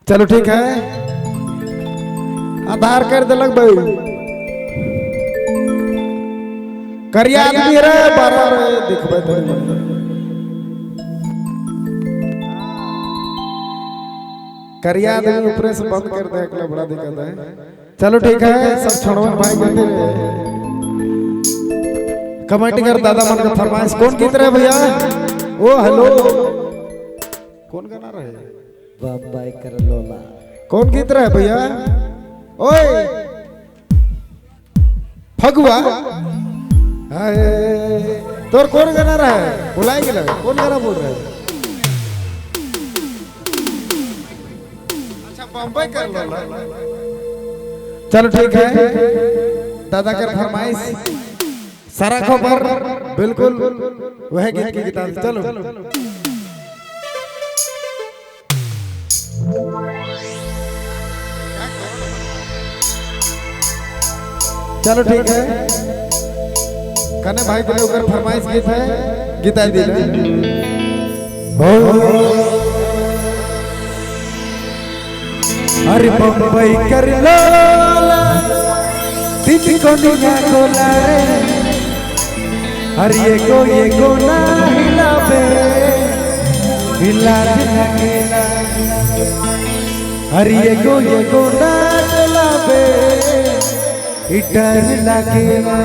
चलो ठीक है, आधार कर दिलक भाई करिया आदमी रे बार-बार दिखबे तो करिया आदमी ऊपर से बंद कर दे, अगला बड़ा दिक्कत है। चलो ठीक है, सब छोड़वन भाई कहते कमेंट कर दादा मन का फरमाइश कौन गीत रहे भैया? ओ हेलो कौन गाना रहे? बम्बई कर लोला। कौन गीत रहे भैया? ओए फगुआ तोर कौन गाना रहे? बुलाए गेल कौन गाना बोल रहे? अच्छा बम्बई कर लोला। चलो ठीक है, दादा कर फरमाइश सारा खबर बिल्कुल वह गीत की किताब। चलो चलो ठीक है, कने भाई के ऊपर फरमाइश गीत है, गीता दी अरे बम्बई कर लोला दिल को निया गोला रे, अरे ये को ना हिलावे हिला लगेला, अरे ये को ना हिलावे इटर लगेला।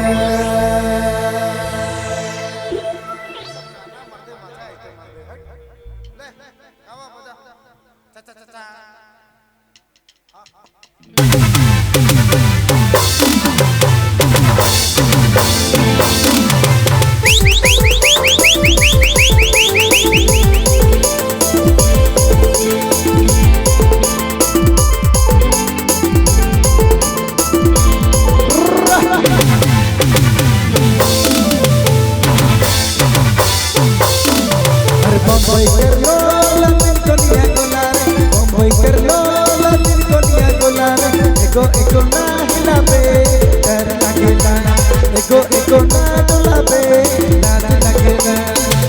बम्बई कर लोला दिल को निया गोला रे, बम्बई कर लोला दिल को निया गोला रे, एको ना हिलावे डर लगेला, एको ना डोलावे लाज लगेला।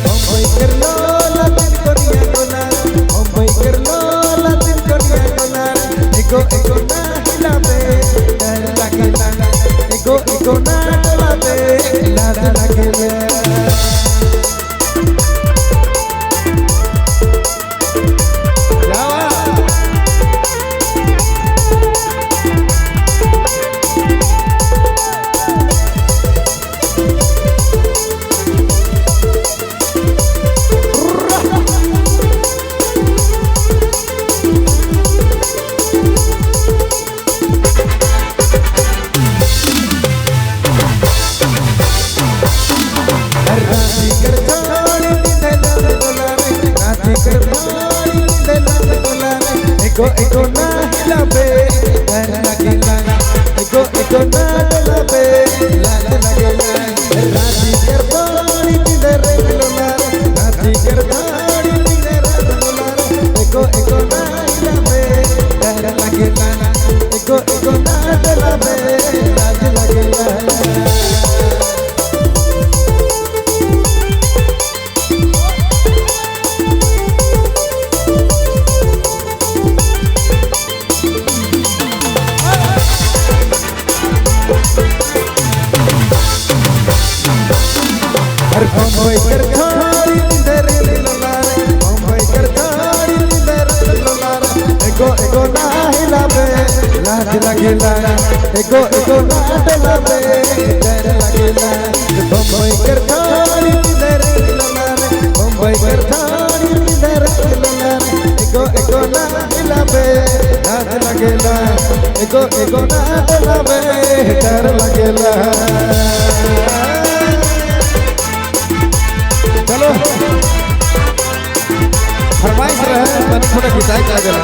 बम्बई कर लोला दिल को निया गोला रे, बम्बई कर लोला दिल को निया गोला रे, एको ना हिलावे डर लगेला, एको ना डोलावे लाज लगेला। एको ना हिलावे डर लगेला, एको ना डोलावे लाज लगेला। राजी कर बाड़ी दिल रे लोला रे, राजी कर बाड़ी दिल रे लोला रे, एको ना हिलावे डर लगेला, एको ना डोलावे लाज लगेला। बम्बई कर खाड़ी दिल रे लोला रे, बम्बई कर खाड़ी दिल रे लोला रे, एको ना हिलावे लाज लगेला, एको ना डोलावे डर लगेला। बम्बई कर खाड़ी दिल रे लोला रे, बम्बई कर खाड़ी दिल रे लोला रे, एको ना हिलावे लाज लगेला, एको ना डोलावे डर लगेला। चलो फरमाइश रहे, मैंने थोड़ा खिंचाई कर दिया।